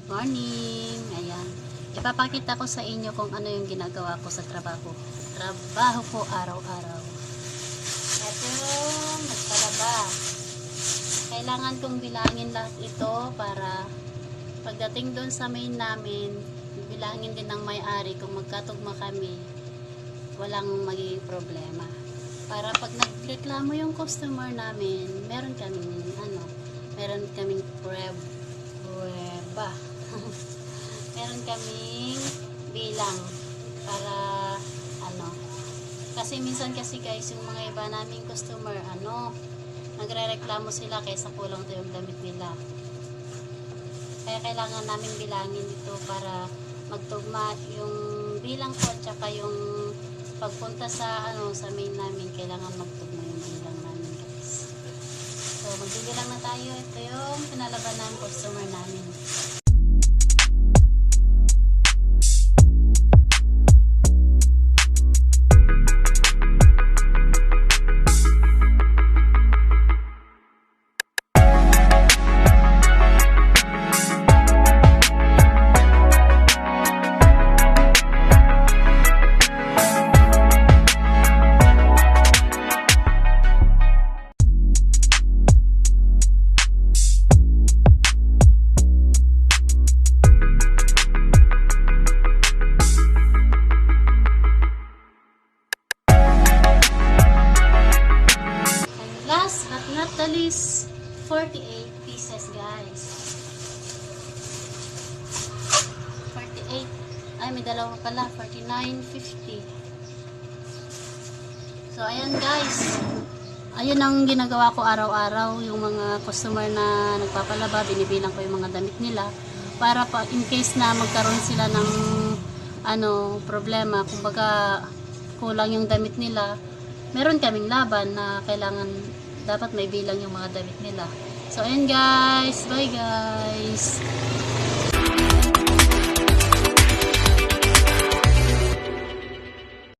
Morning! Ayan. Ipapakita ko sa inyo kung ano yung ginagawa ko sa trabaho. Trabaho ko araw-araw. Ito yung nagpalaba. Kailangan kong bilangin lahat ito para pagdating doon sa main namin, bilangin din ng may-ari kung magkatugma kami, walang magiging problema. Para pag nagreklamo yung customer namin, meron kaming prueba. Meron kaming bilang para kasi minsan kasi guys, yung mga iba naming customer nagrereklamo sila kaysa kulang to yung damit nila. Kaya kailangan namin bilangin ito para magtugma yung bilang ko at saka yung pagpunta sa sa main namin, kailangan magtugma yung bilang namin guys. So magbibilang na tayo. Ito yung pinalaban ng customer namin. Not the least, 48 pieces guys. 48. Ay, may dalawa pala. 49.50. So, ayan guys. Ayun ang ginagawa ko araw-araw. Yung mga customer na nagpapalaba, binibilang ko yung mga damit nila. Para pa, in case na magkaroon sila ng problema. Kumbaga, kulang yung damit nila. Meron kaming laban na kailangan dapat may bilang yung mga damit nila. So, ayan guys. Bye guys.